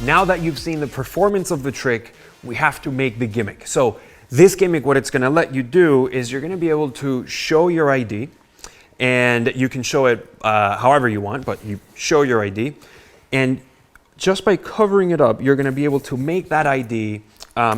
now that you've seen the performance of the trick, we have to make the gimmick. So this gimmick, what it's gonna let you do is you're gonna be able to show your ID, and you can show it however you want, but you show your ID. And just by covering it up, you're gonna be able to make that ID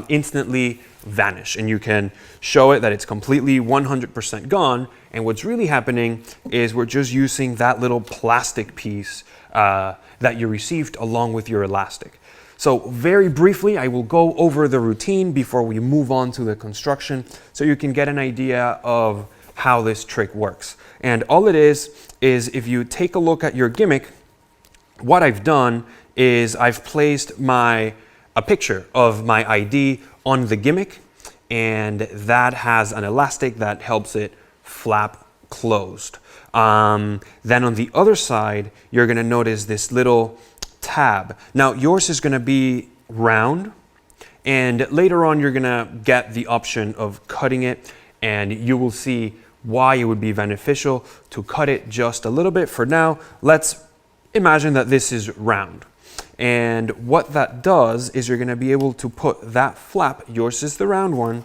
instantly vanish. And you can show it that it's completely 100% gone. And what's really happening is we're just using that little plastic piece that you received along with your elastic. So very briefly, I will go over the routine before we move on to the construction so you can get an idea of how this trick works. And all it is if you take a look at your gimmick, what I've done is I've placed a picture of my ID on the gimmick, and that has an elastic that helps it flap closed. Then on the other side, you're gonna notice this little tab. Now yours is gonna be round, and later on you're gonna get the option of cutting it, and you will see why it would be beneficial to cut it just a little bit. For now, let's imagine that this is round. And what that does is you're gonna be able to put that flap, yours is the round one,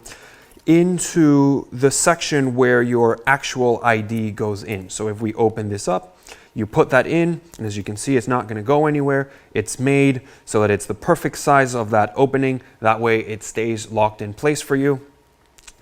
into the section where your actual ID goes in. So if we open this up, you put that in, and as you can see, it's not gonna go anywhere. It's made so that it's the perfect size of that opening. That way it stays locked in place for you.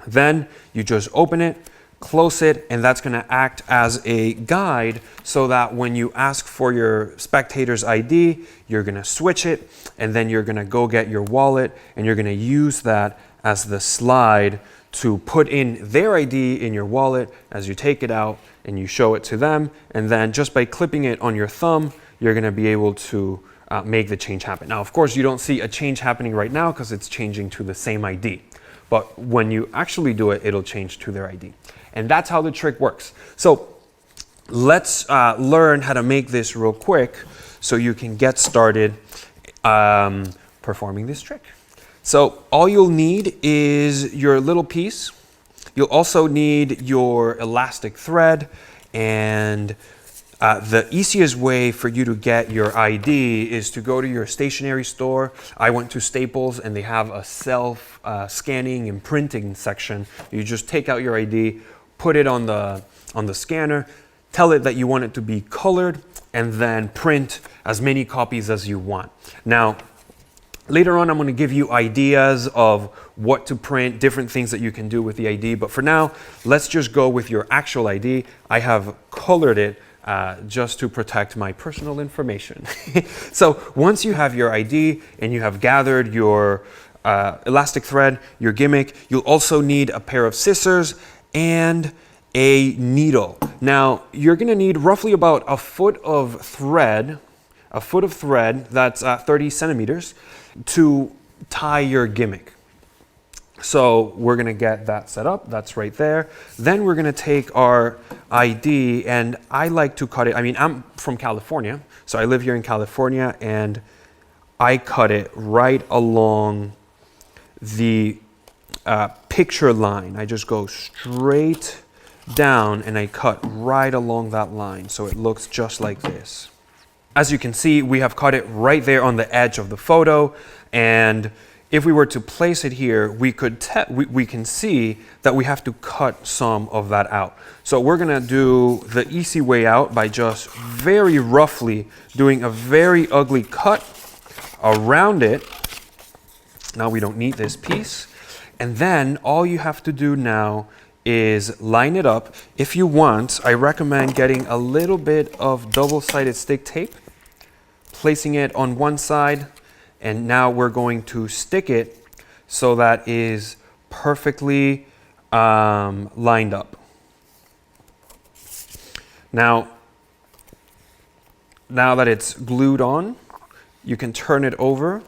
Then you just open it, close it, and that's gonna act as a guide so that when you ask for your spectator's ID, you're gonna switch it, and then you're gonna go get your wallet, and you're gonna use that as the slide to put in their ID in your wallet as you take it out and you show it to them. And then just by clipping it on your thumb, you're gonna be able to make the change happen. Now, of course, you don't see a change happening right now because it's changing to the same ID. But when you actually do it, it'll change to their ID. And that's how the trick works. So let's learn how to make this real quick so you can get started performing this trick. So all you'll need is your little piece. You'll also need your elastic thread, and the easiest way for you to get your ID is to go to your stationery store. I went to Staples and they have a self scanning and printing section. You just take out your ID, put it on the scanner, tell it that you want it to be colored, and then print as many copies as you want. Now, later on, I'm going to give you ideas of what to print, different things that you can do with the ID. But for now, let's just go with your actual ID. I have colored it just to protect my personal information. So once you have your ID and you have gathered your elastic thread, your gimmick, you'll also need a pair of scissors and a needle. Now, you're going to need roughly about a foot of thread that's 30 centimeters to tie your gimmick. So we're gonna get that set up, that's right there. Then we're gonna take our ID, and I like to cut it, I mean, I'm from California, so I live here in California, and I cut it right along the picture line. I just go straight down and I cut right along that line, so it looks just like this. As you can see, we have cut it right there on the edge of the photo, and if we were to place it here, we can see that we have to cut some of that out. So we're gonna do the easy way out by just very roughly doing a very ugly cut around it. Now we don't need this piece. And then all you have to do now is line it up. If you want, I recommend getting a little bit of double-sided stick tape, placing it on one side, and now we're going to stick it so that is perfectly lined up. Now that it's glued on, you can turn it over,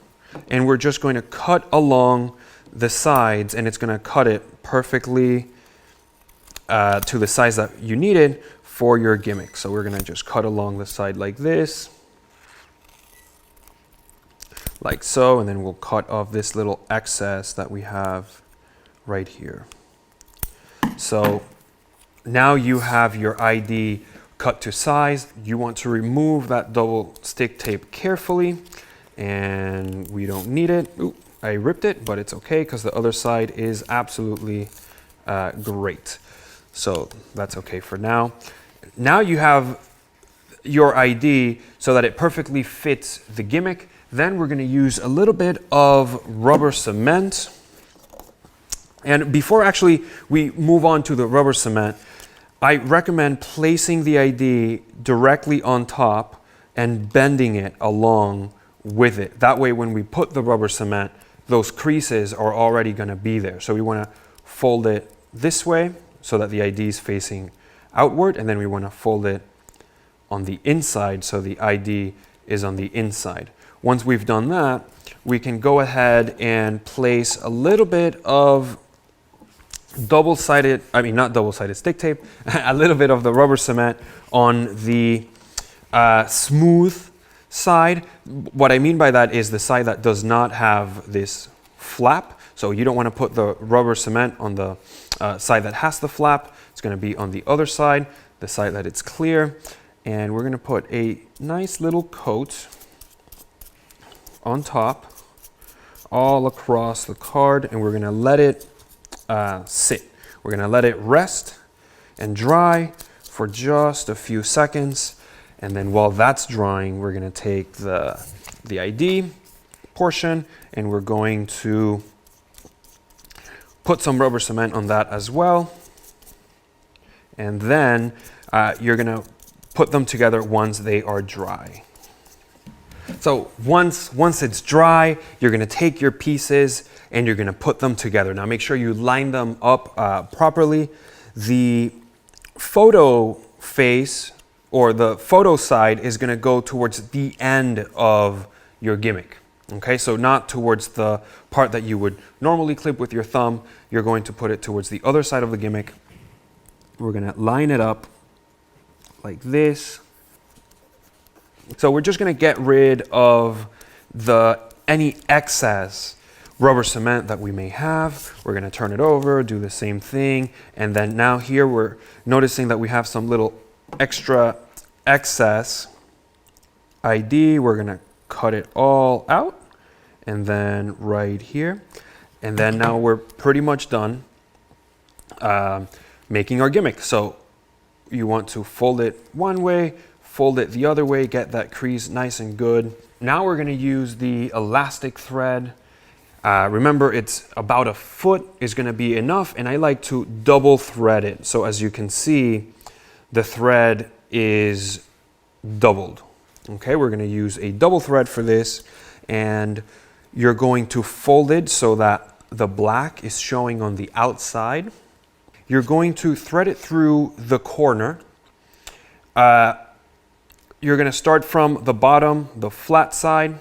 and we're just going to cut along the sides, and it's going to cut it perfectly to the size that you needed for your gimmick. So we're going to just cut along the side like this, like so, and then we'll cut off this little excess that we have right here. So now you have your ID cut to size. You want to remove that double stick tape carefully, and we don't need it. Ooh, I ripped it, but it's okay because the other side is absolutely great. So that's okay for now. Now you have your ID so that it perfectly fits the gimmick. Then we're going to use a little bit of rubber cement. And before actually we move on to the rubber cement, I recommend placing the ID directly on top and bending it along with it. That way when we put the rubber cement, those creases are already going to be there. So we want to fold it this way so that the ID is facing outward, and then we want to fold it on the inside so the ID is on the inside. Once we've done that, we can go ahead and place a little bit of not double-sided stick tape, a little bit of the rubber cement on the smooth side. What I mean by that is the side that does not have this flap. So you don't want to put the rubber cement on the side that has the flap. It's going to be on the other side, the side that it's clear. And we're going to put a nice little coat on top all across the card, and we're going to let it sit. We're going to let it rest and dry for just a few seconds. And then while that's drying, we're going to take the ID portion and we're going to put some rubber cement on that as well. And then you're going to put them together once they are dry. So once it's dry, you're going to take your pieces and you're going to put them together. Now make sure you line them up properly. The photo face or the photo side is going to go towards the end of your gimmick. Okay, so not towards the part that you would normally clip with your thumb. You're going to put it towards the other side of the gimmick. We're going to line it up like this. So we're just going to get rid of any excess rubber cement that we may have. We're going to turn it over, do the same thing, and then now here we're noticing that we have some little extra excess ID. We're going to cut it all out, and then right here, and then now we're pretty much done making our gimmick. So you want to fold it one way, fold it the other way, get that crease nice and good. Now we're going to use the elastic thread. Remember, it's about a foot is going to be enough, and I like to double thread it. So as you can see, the thread is doubled. Okay, we're going to use a double thread for this, and you're going to fold it so that the black is showing on the outside. You're going to thread it through the corner. You're going to start from the bottom, the flat side,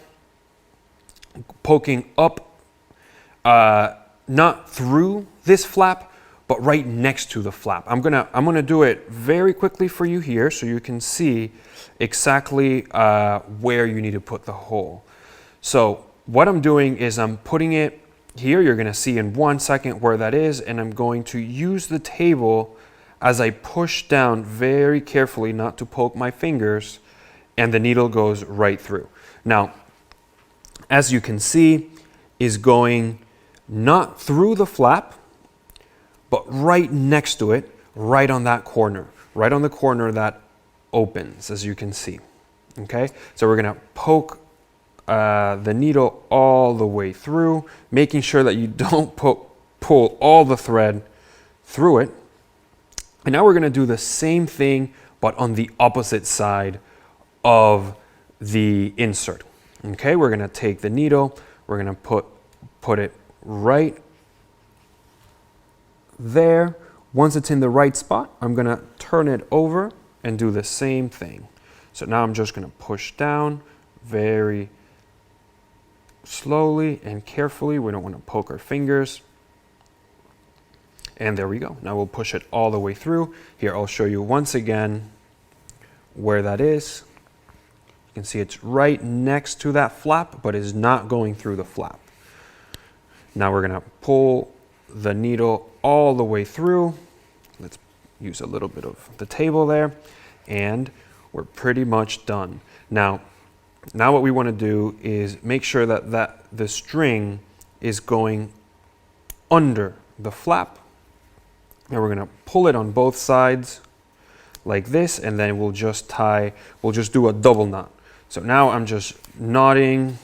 poking up, not through this flap, but right next to the flap. I'm gonna do it very quickly for you here so you can see exactly where you need to put the hole. So what I'm doing is I'm putting it here. You're gonna see in 1 second where that is, and I'm going to use the table as I push down very carefully not to poke my fingers, and the needle goes right through. Now, as you can see, is going not through the flap, but right next to it, right on that corner, right on the corner that opens, as you can see. Okay, so we're gonna poke the needle all the way through, making sure that you don't pull all the thread through it. And now we're gonna do the same thing, but on the opposite side of the insert. Okay, we're gonna take the needle, we're gonna put it right there. Once it's in the right spot, I'm gonna turn it over and do the same thing. So now I'm just gonna push down very slowly and carefully. We don't want to poke our fingers. And there we go. Now we'll push it all the way through. Here, I'll show you once again where that is. You can see it's right next to that flap, but is not going through the flap. Now we're gonna pull the needle all the way through. Let's use a little bit of the table there, and we're pretty much done. Now, Now what we want to do is make sure that the string is going under the flap. Now we're going to pull it on both sides like this, and then we'll just do a double knot. So now I'm just knotting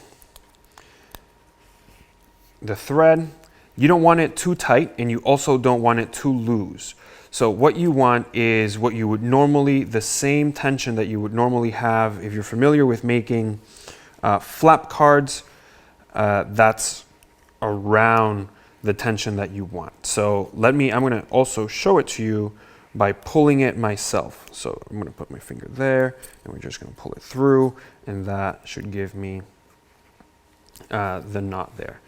the thread. You don't want it too tight, and you also don't want it too loose. So what you want is what you would normally, the same tension that you would normally have if you're familiar with making flap cards, that's around the tension that you want. So I'm going to also show it to you by pulling it myself. So I'm going to put my finger there, and we're just going to pull it through, and that should give me the knot there.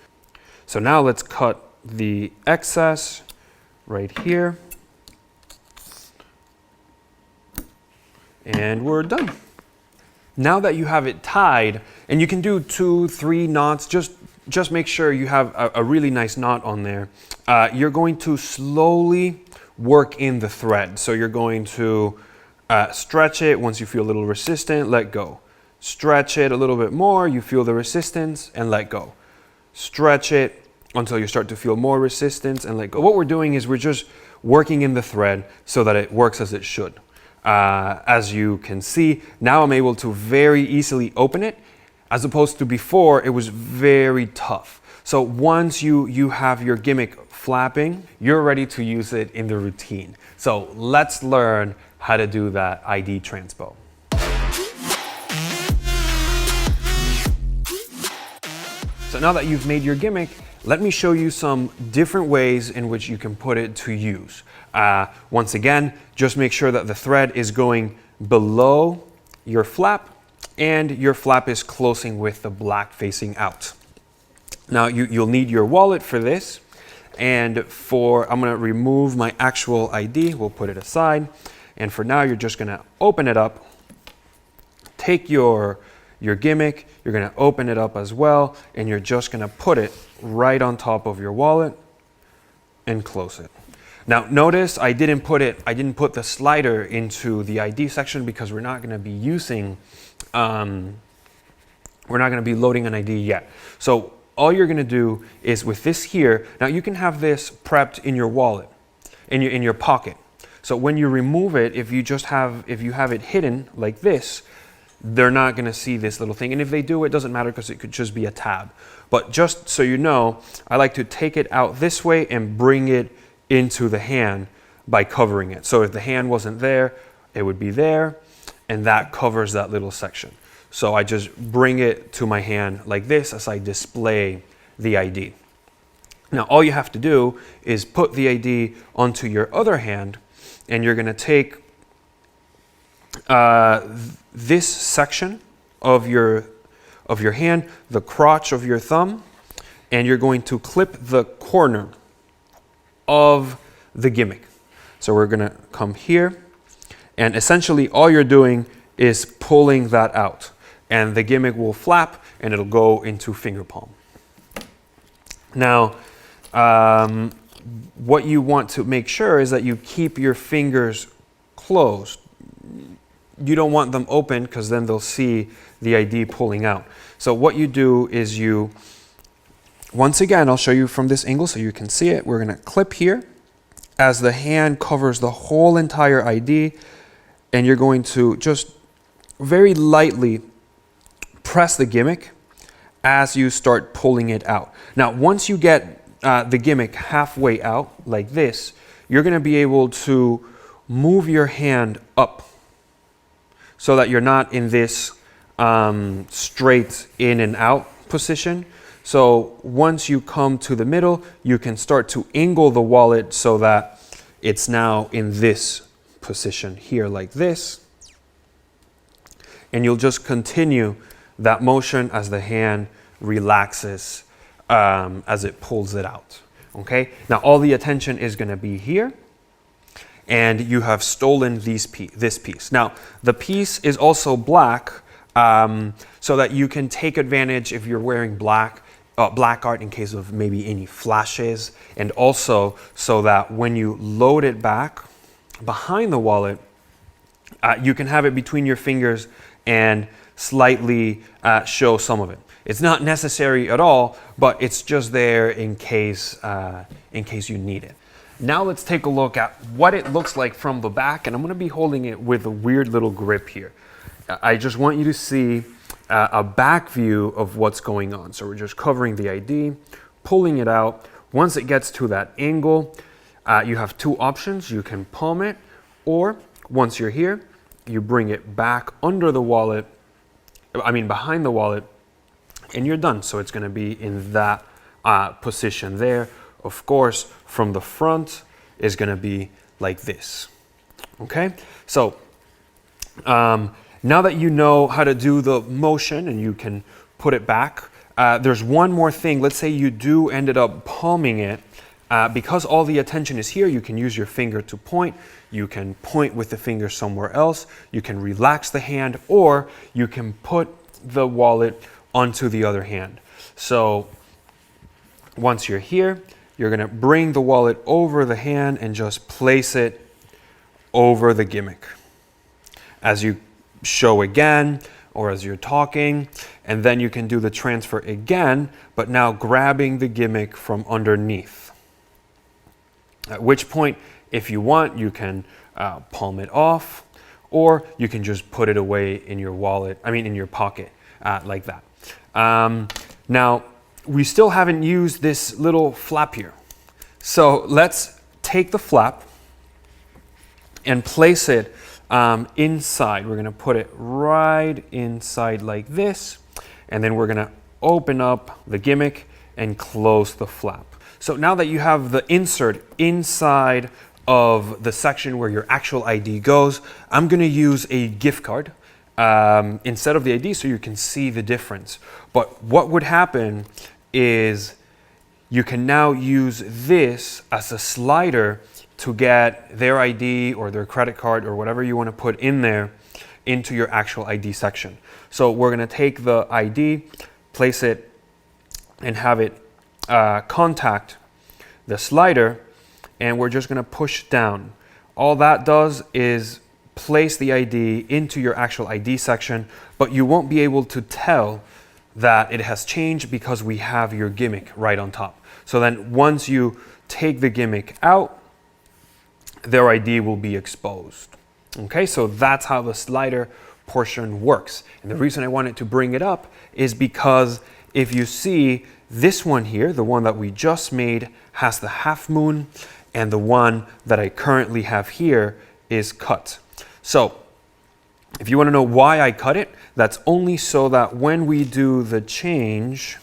So now let's cut the excess right here. And we're done. Now that you have it tied, and you can do 2-3 knots, just make sure you have a really nice knot on there. You're going to slowly work in the thread. So you're going to stretch it. Once you feel a little resistant, let go. Stretch it a little bit more, you feel the resistance, and let go. Stretch it until you start to feel more resistance, and let go. What we're doing is we're just working in the thread so that it works as it should. As you can see, now I'm able to very easily open it, as opposed to before, it was very tough. So once you have your gimmick flapping, you're ready to use it in the routine. So let's learn how to do that ID transpo. So now that you've made your gimmick, let me show you some different ways in which you can put it to use. Once again, just make sure that the thread is going below your flap and your flap is closing with the black facing out. Now you'll need your wallet for this, and I'm going to remove my actual ID. We'll put it aside, and for now you're just going to open it up, take your gimmick, you're going to open it up as well, and you're just going to put it right on top of your wallet and close it. Now notice I didn't put the slider into the ID section because we're not going to be using, we're not going to be loading an ID yet. So all you're going to do is with this here, now you can have this prepped in your wallet, in your pocket. So when you remove it, if you have it hidden like this, they're not going to see this little thing. And if they do, it doesn't matter because it could just be a tab. But just so you know, I like to take it out this way and bring it into the hand by covering it. So if the hand wasn't there, it would be there, and that covers that little section. So I just bring it to my hand like this as I display the ID. Now all you have to do is put the ID onto your other hand, and you're going to take this section of your hand, the crotch of your thumb, and you're going to clip the corner of the gimmick. So we're going to come here, and essentially all you're doing is pulling that out, and the gimmick will flap and it'll go into finger palm. Now what you want to make sure is that you keep your fingers closed. You don't want them open because then they'll see the ID pulling out. So what you do is once again, I'll show you from this angle so you can see it. We're going to clip here as the hand covers the whole entire ID, and you're going to just very lightly press the gimmick as you start pulling it out. Now, once you get the gimmick halfway out like this, you're going to be able to move your hand up so that you're not in this straight in and out position. So once you come to the middle, you can start to angle the wallet so that it's now in this position here like this. And you'll just continue that motion as the hand relaxes as it pulls it out. Okay? Now all the attention is going to be here, and you have stolen this piece. Now the piece is also black, so that you can take advantage if you're wearing black art in case of maybe any flashes, and also so that when you load it back behind the wallet, you can have it between your fingers and slightly show some of it. It's not necessary at all, but it's just there in case you need it. Now let's take a look at what it looks like from the back, and I'm going to be holding it with a weird little grip here. I just want you to see a back view of what's going on. So we're just covering the ID, pulling it out. Once it gets to that angle, you have two options. You can palm it, or once you're here, you bring it back under the wallet, behind the wallet, and you're done. So it's going to be in that position there. Of course, from the front is going to be like this. Okay, so now that you know how to do the motion and you can put it back, there's one more thing. Let's say you do ended up palming it. Because all the attention is here, you can use your finger to point. You can point with the finger somewhere else. You can relax the hand, or you can put the wallet onto the other hand. So once you're here, you're going to bring the wallet over the hand and just place it over the gimmick. As you show again, or as you're talking, and then you can do the transfer again, but now grabbing the gimmick from underneath. At which point, if you want, you can palm it off, or you can just put it away in your wallet, in your pocket, like that. Now, we still haven't used this little flap here. So let's take the flap and place it inside. We're gonna put it right inside like this, and then we're gonna open up the gimmick and close the flap. So now that you have the insert inside of the section where your actual ID goes, I'm gonna use a gift card instead of the ID so you can see the difference. But what would happen is you can now use this as a slider to get their ID or their credit card or whatever you want to put in there into your actual ID section. So we're going to take the ID, place it, and have it contact the slider, and we're just going to push down. All that does is place the ID into your actual ID section, but you won't be able to tell that it has changed because we have your gimmick right on top. So then once you take the gimmick out, their ID will be exposed. Okay, so that's how the slider portion works. And the reason I wanted to bring it up is because if you see this one here, the one that we just made has the half moon, and the one that I currently have here is cut. So if you want to know why I cut it, that's only so that when we do the change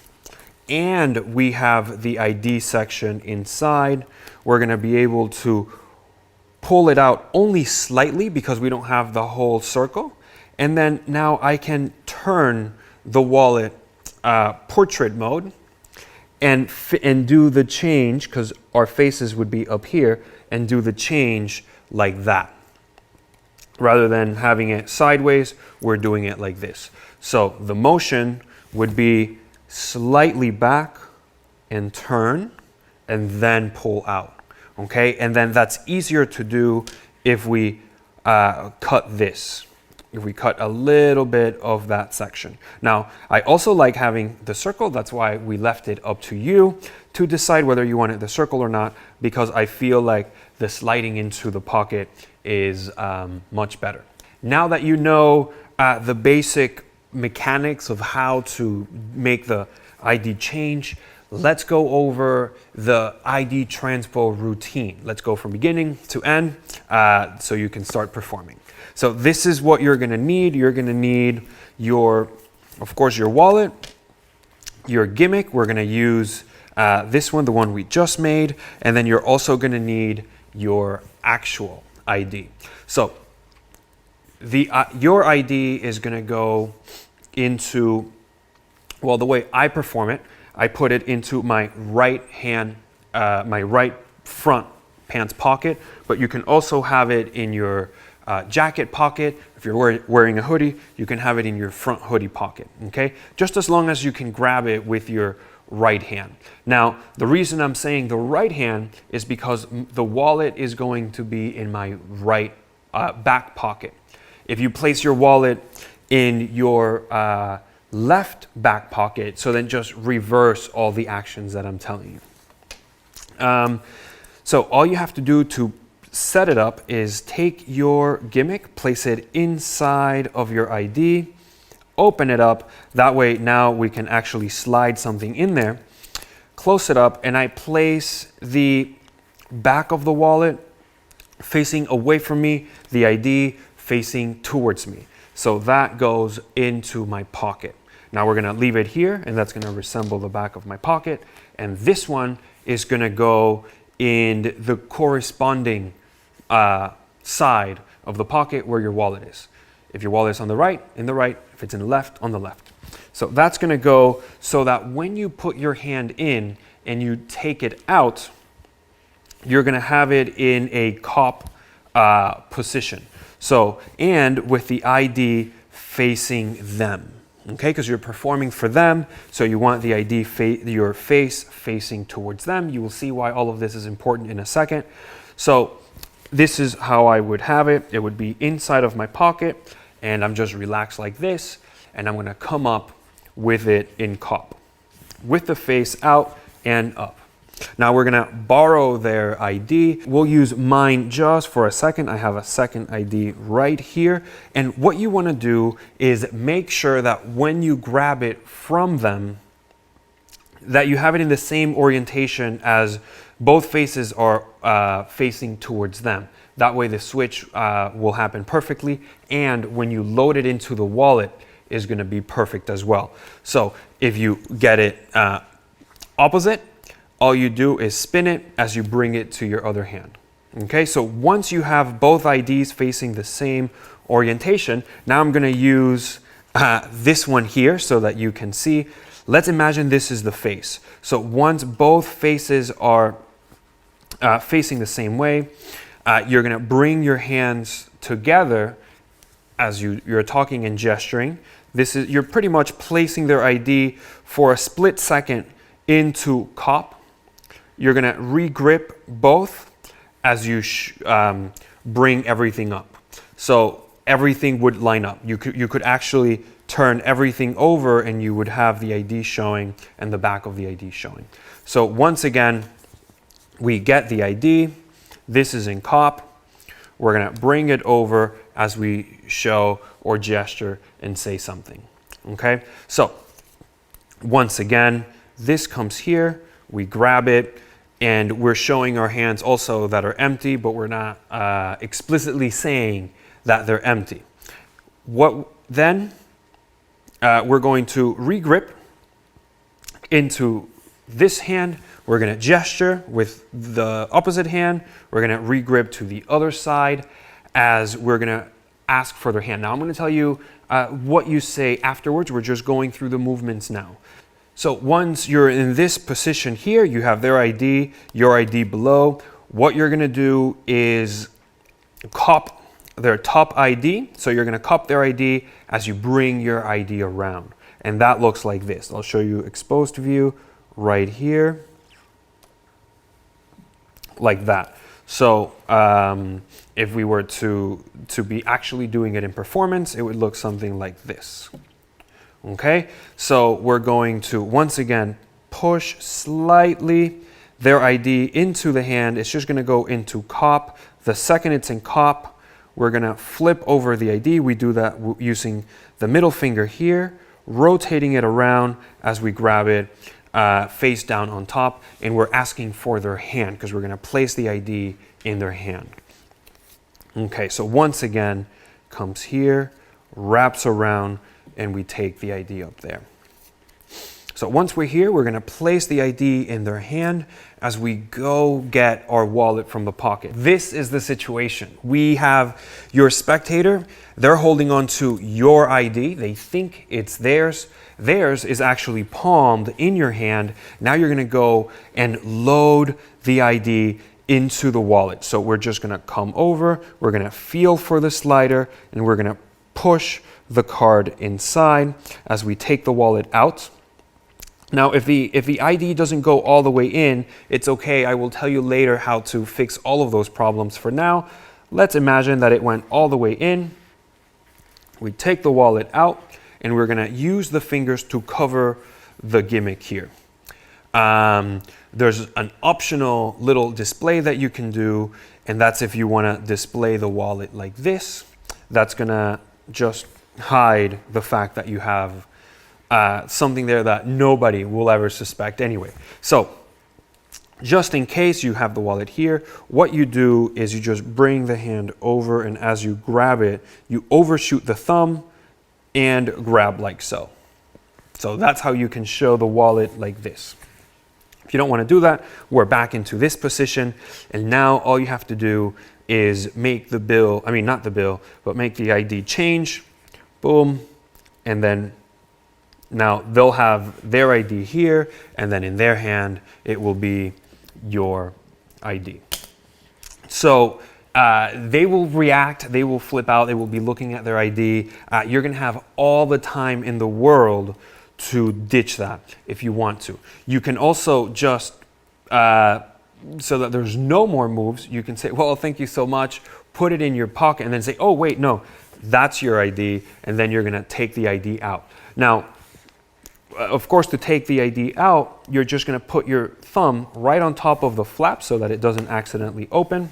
and we have the ID section inside, we're going to be able to pull it out only slightly because we don't have the whole circle. And then now I can turn the wallet portrait mode and do the change, because our faces would be up here, and do the change like that. Rather than having it sideways, we're doing it like this. So the motion would be slightly back and turn and then pull out. Okay, and then that's easier to do if we cut this. If we cut a little bit of that section. Now, I also like having the circle. That's why we left it up to you to decide whether you wanted the circle or not, because I feel like the sliding into the pocket is much better. Now that you know the basic mechanics of how to make the ID change, let's go over the ID transpo routine. Let's go from beginning to end so you can start performing. So this is what you're going to need. You're going to need of course, your wallet, your gimmick. We're going to use this one, the one we just made, and then you're also going to need your actual ID. So your ID is going to go into, well, the way I perform it, I put it into my right hand, my right front pants pocket, but you can also have it in your jacket pocket. If you're wearing a hoodie, you can have it in your front hoodie pocket, okay? Just as long as you can grab it with your right hand. Now, the reason I'm saying the right hand is because the wallet is going to be in my right back pocket. If you place your wallet in your left back pocket. So then just reverse all the actions that I'm telling you. So all you have to do to set it up is take your gimmick, place it inside of your ID, open it up. That way now we can actually slide something in there. Close it up, and I place the back of the wallet facing away from me, the ID facing towards me. So that goes into my pocket. Now we're gonna leave it here, and that's gonna resemble the back of my pocket. And this one is gonna go in the corresponding side of the pocket where your wallet is. If your wallet is on the right, in the right. If it's in the left, on the left. So that's gonna go so that when you put your hand in and you take it out, you're gonna have it in a cop position. So, and with the ID facing them, okay? Because you're performing for them, so you want the ID, your face facing towards them. You will see why all of this is important in a second. So this is how I would have it. It would be inside of my pocket, and I'm just relaxed like this, and I'm gonna come up with it in cop, with the face out and up. Now we're gonna borrow their ID. We'll use mine just for a second. I have a second ID right here. And what you wanna do is make sure that when you grab it from them, that you have it in the same orientation as both faces are facing towards them. That way the switch will happen perfectly. And when you load it into the wallet, is gonna be perfect as well. So if you get it opposite, all you do is spin it as you bring it to your other hand. Okay, so once you have both IDs facing the same orientation, now I'm gonna use this one here so that you can see. Let's imagine this is the face. So once both faces are facing the same way, you're gonna bring your hands together as you're talking and gesturing. You're pretty much placing their ID for a split second into cop. You're gonna re-grip both as you bring everything up. So everything would line up. You could actually turn everything over and you would have the ID showing and the back of the ID showing. So once again, we get the ID. This is in cop. We're gonna bring it over as we show or gesture and say something, okay? So once again, this comes here, we grab it, and we're showing our hands also that are empty, but we're not explicitly saying that they're empty. Then we're going to re-grip into this hand. We're gonna gesture with the opposite hand. We're gonna re-grip to the other side as we're gonna ask for their hand. Now I'm gonna tell you what you say afterwards. We're just going through the movements now. So once you're in this position here, you have their ID, your ID below. What you're gonna do is cop their top ID. So you're gonna cop their ID as you bring your ID around. And that looks like this. I'll show you exposed view right here, like that. So if we were to be actually doing it in performance, it would look something like this. Okay, so we're going to once again push slightly their ID into the hand. It's just going to go into cop. The second it's in cop, we're going to flip over the ID. We do that using the middle finger here, rotating it around as we grab it face down on top, and we're asking for their hand because we're going to place the ID in their hand. Okay, so once again, comes here, wraps around, and we take the ID up there. So once we're here, we're gonna place the ID in their hand as we go get our wallet from the pocket. This is the situation. We have your spectator, they're holding on to your ID. They think it's theirs. Theirs is actually palmed in your hand. Now you're gonna go and load the ID into the wallet. So we're just gonna come over, we're gonna feel for the slider, and we're gonna push the card inside as we take the wallet out. Now, if the ID doesn't go all the way in, it's okay. I will tell you later how to fix all of those problems. For now, let's imagine that it went all the way in. We take the wallet out, and we're going to use the fingers to cover the gimmick here. There's an optional little display that you can do, and that's if you want to display the wallet like this. That's going to just hide the fact that you have something there that nobody will ever suspect anyway. So just in case you have the wallet here, what you do is you just bring the hand over, and as you grab it, you overshoot the thumb and grab like so. So that's how you can show the wallet like this. If you don't want to do that, we're back into this position, and now all you have to do is make the bill, I mean not the bill, but make the ID change, boom, and then now they'll have their ID here, and then in their hand it will be your ID. So they will react, they will flip out, they will be looking at their ID. You're going to have all the time in the world to ditch that if you want to. You can also just, so that there's no more moves, you can say, well, thank you so much, put it in your pocket, and then say, oh, wait, no, that's your ID, and then you're going to take the ID out. Now, of course, to take the ID out, you're just going to put your thumb right on top of the flap so that it doesn't accidentally open,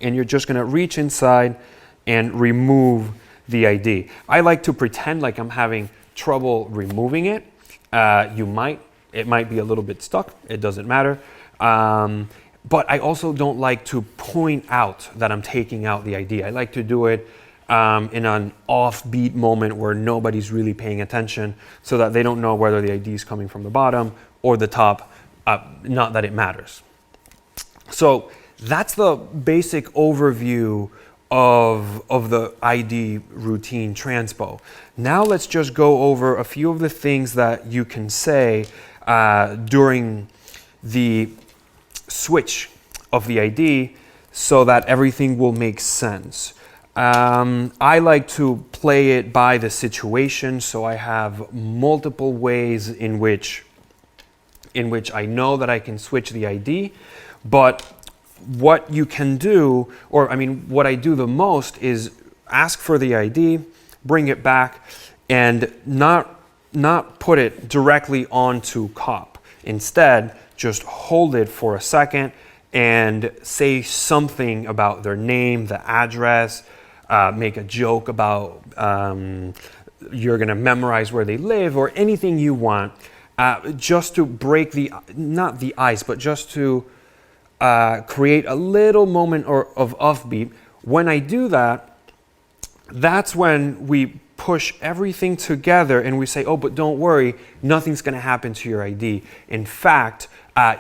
and you're just going to reach inside and remove the ID. I like to pretend like I'm having trouble removing it. It might be a little bit stuck, it doesn't matter. But I also don't like to point out that I'm taking out the ID. I like to do it in an offbeat moment where nobody's really paying attention, so that they don't know whether the ID is coming from the bottom or the top, not that it matters. So that's the basic overview of the ID routine transpo. Now let's just go over a few of the things that you can say during the switch of the ID so that everything will make sense. I like to play it by the situation, so I have multiple ways in which I know that I can switch the ID, but what you can do, or I mean, what I do the most is ask for the ID, bring it back, and not put it directly onto cop. Instead, just hold it for a second and say something about their name, the address, make a joke about you're going to memorize where they live, or anything you want, just to break not the ice, but just to create a little moment of offbeat. When I do that, that's when we push everything together and we say, oh, but don't worry, nothing's going to happen to your ID. In fact,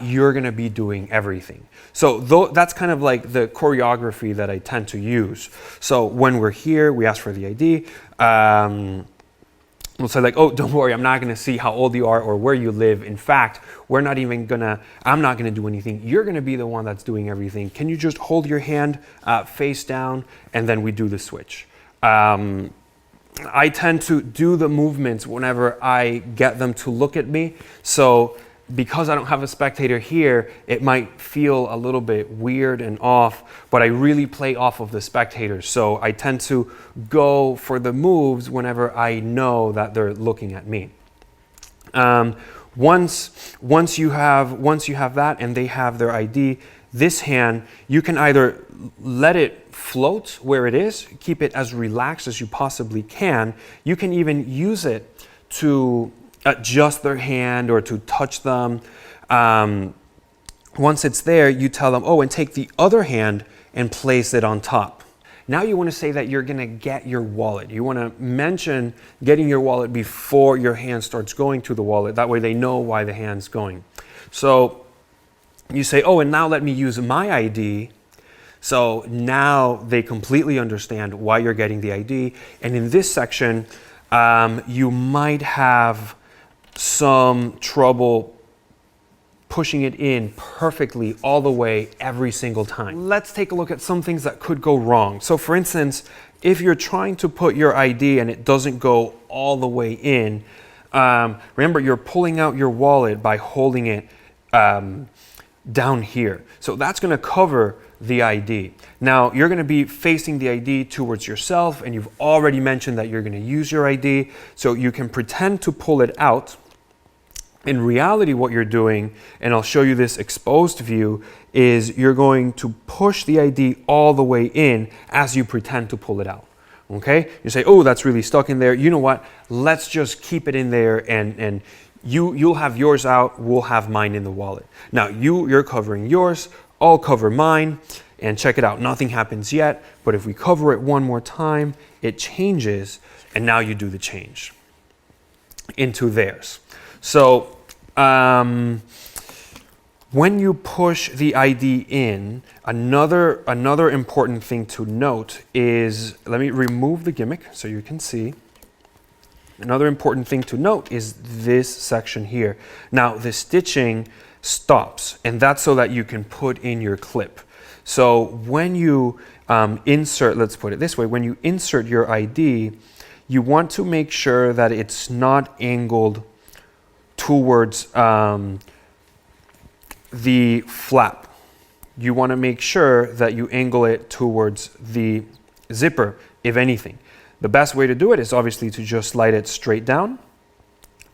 you're going to be doing everything. So that's kind of like the choreography that I tend to use. So when we're here, we ask for the ID. We'll say like, oh, don't worry, I'm not going to see how old you are or where you live. In fact, I'm not going to do anything. You're going to be the one that's doing everything. Can you just hold your hand face down, and then we do the switch. I tend to do the movements whenever I get them to look at me. So because I don't have a spectator here, it might feel a little bit weird and off, but I really play off of the spectators. So I tend to go for the moves whenever I know that they're looking at me. Once you have that and they have their ID, this hand, you can either let it float where it is, keep it as relaxed as you possibly can. You can even use it to adjust their hand or to touch them. Once it's there, you tell them, oh, and take the other hand and place it on top. Now you want to say that you're going to get your wallet. You want to mention getting your wallet before your hand starts going to the wallet. That way they know why the hand's going. So you say, oh, and now let me use my ID. So now they completely understand why you're getting the ID. And in this section, you might have some trouble pushing it in perfectly all the way every single time. Let's take a look at some things that could go wrong. So for instance, if you're trying to put your ID and it doesn't go all the way in, remember you're pulling out your wallet by holding it down here. So that's going to cover the ID. Now you're going to be facing the ID towards yourself, and you've already mentioned that you're going to use your ID, so you can pretend to pull it out. In reality, what you're doing, and I'll show you this exposed view, is you're going to push the ID all the way in as you pretend to pull it out. Okay? You say, oh, that's really stuck in there. You know what? Let's just keep it in there, and you'll have yours out, we'll have mine in the wallet. Now you're covering yours, I'll cover mine, and check it out. Nothing happens yet, but if we cover it one more time, it changes, and now you do the change into theirs. So when you push the ID in, another important thing to note is, let me remove the gimmick so you can see. Another important thing to note is this section here. Now the stitching stops, and that's so that you can put in your clip. So when you insert, let's put it this way, when you insert your ID, you want to make sure that it's not angled towards the flap. You want to make sure that you angle it towards the zipper, if anything. The best way to do it is obviously to just slide it straight down.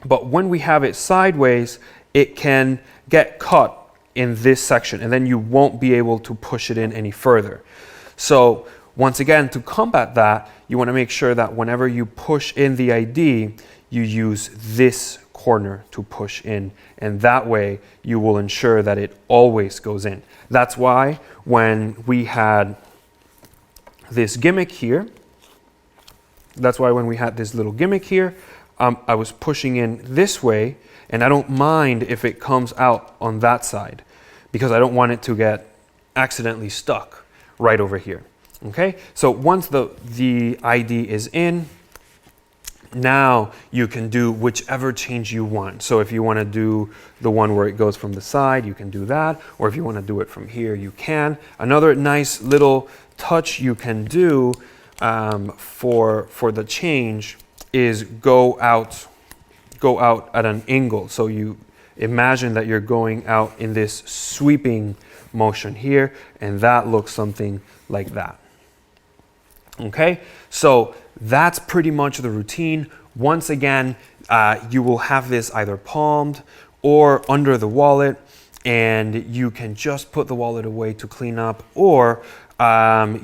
But when we have it sideways, it can get caught in this section, and then you won't be able to push it in any further. So once again, to combat that, you want to make sure that whenever you push in the ID, you use this corner to push in, and that way you will ensure that it always goes in. That's why when we had this gimmick here, this little gimmick here, I was pushing in this way, and I don't mind if it comes out on that side, because I don't want it to get accidentally stuck right over here. Okay, so once the ID is in, now you can do whichever change you want. So if you want to do the one where it goes from the side, you can do that, or if you want to do it from here, you can. Another nice little touch you can do for the change is go out at an angle. So you imagine that you're going out in this sweeping motion here, and that looks something like that. Okay, so that's pretty much the routine. Once again, you will have this either palmed or under the wallet, and you can just put the wallet away to clean up, or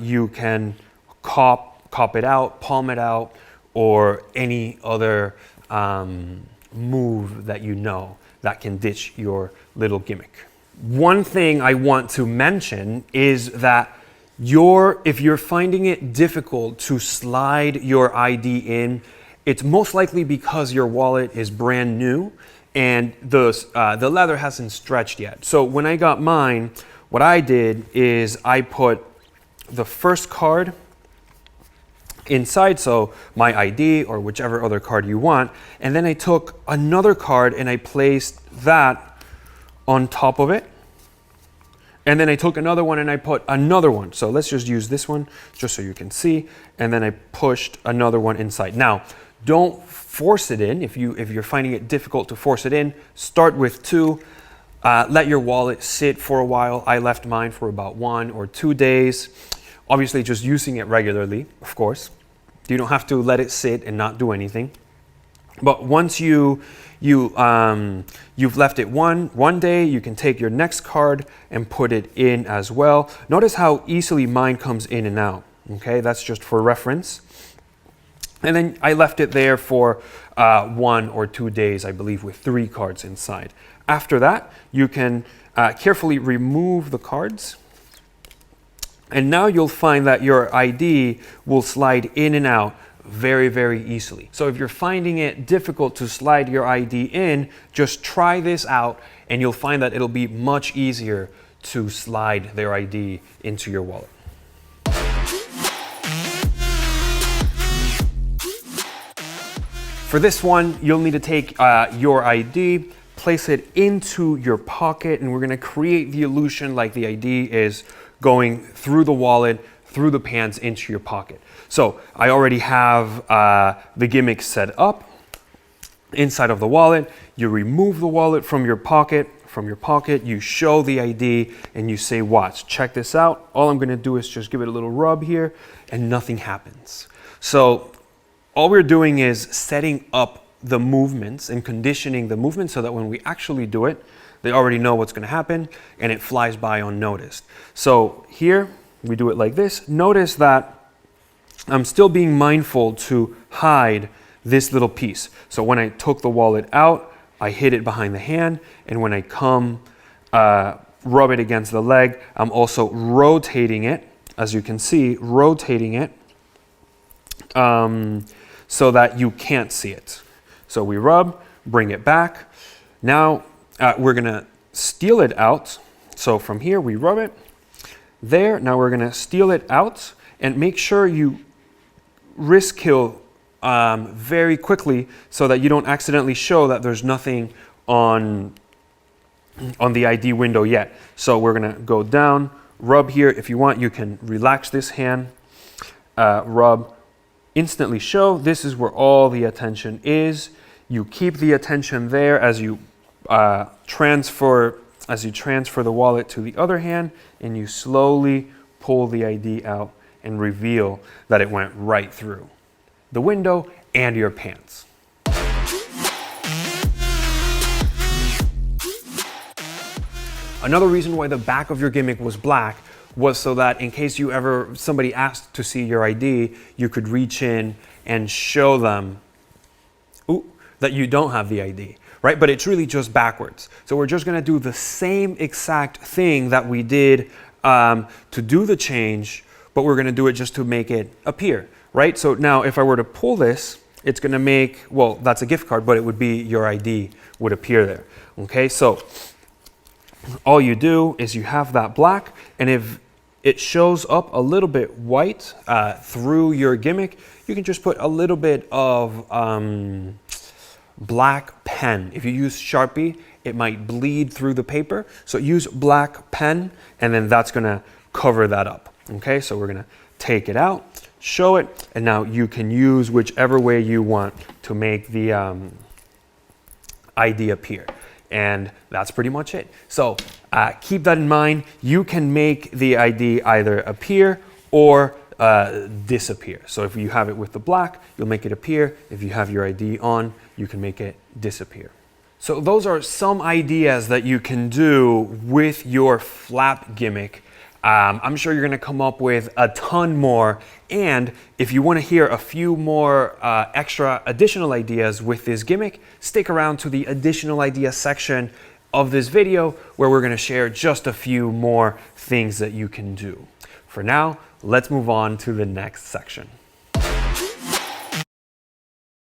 you can cop it out, palm it out, or any other move that you know that can ditch your little gimmick. One thing I want to mention is that if you're finding it difficult to slide your ID in, it's most likely because your wallet is brand new and the leather hasn't stretched yet. So when I got mine, what I did is I put the first card inside, so my ID or whichever other card you want, and then I took another card and I placed that on top of it, and then I took another one and I put another one. So let's just use this one just so you can see, and then I pushed another one inside. Now don't force it in. If you're finding it difficult to force it in, start with 2. Let your wallet sit for a while. I left mine for about 1 or 2 days. Obviously just using it regularly, of course. You don't have to let it sit and not do anything. But once you've left it one day, you can take your next card and put it in as well. Notice how easily mine comes in and out. Okay, that's just for reference. And then I left it there for 1 or 2 days, I believe, with 3 cards inside. After that, you can carefully remove the cards. And now you'll find that your ID will slide in and out very, very easily. So if you're finding it difficult to slide your ID in, just try this out and you'll find that it'll be much easier to slide their ID into your wallet. For this one, you'll need to take your ID, place it into your pocket, and we're gonna create the illusion like the ID is going through the wallet, through the pants, into your pocket. So I already have the gimmick set up inside of the wallet. You remove the wallet from your pocket from your pocket, you show the ID, and you say, watch, check this out. All I'm gonna do is just give it a little rub here, and nothing happens. So all we're doing is setting up the movements and conditioning the movement so that when we actually do it, they already know what's gonna happen, and it flies by unnoticed. So here, we do it like this. Notice that I'm still being mindful to hide this little piece. So when I took the wallet out, I hid it behind the hand, and when I come rub it against the leg, I'm also rotating it, as you can see, rotating it so that you can't see it. So we rub, bring it back. Now we're gonna steal it out. So from here we rub it there. Now we're gonna steal it out, and make sure you wrist kill very quickly so that you don't accidentally show that there's nothing on the ID window yet. So we're gonna go down, rub here. If you want, you can relax this hand, rub, instantly show. This is where all the attention is. You keep the attention there as you transfer the wallet to the other hand, and you slowly pull the ID out and reveal that it went right through the window and your pants. Another reason why the back of your gimmick was black was so that in case somebody asked to see your ID, you could reach in and show them that you don't have the ID, right? But it's really just backwards. So we're just gonna do the same exact thing that we did to do the change, but we're gonna do it just to make it appear, right? So now if I were to pull this, it's gonna make, well, that's a gift card, but it would be your ID would appear there, okay? So all you do is you have that black, and if it shows up a little bit white through your gimmick, you can just put a little bit of black pen. If you use Sharpie, it might bleed through the paper. So use black pen, and then that's gonna cover that up. Okay, so we're gonna take it out, show it, and now you can use whichever way you want to make the ID appear. And that's pretty much it. So keep that in mind. You can make the ID either appear or disappear. So if you have it with the black, you'll make it appear. If you have your ID on, you can make it disappear. So those are some ideas that you can do with your flap gimmick. I'm sure you're gonna come up with a ton more. And if you wanna hear a few more extra additional ideas with this gimmick, stick around to the additional idea section of this video where we're gonna share just a few more things that you can do. For now, let's move on to the next section.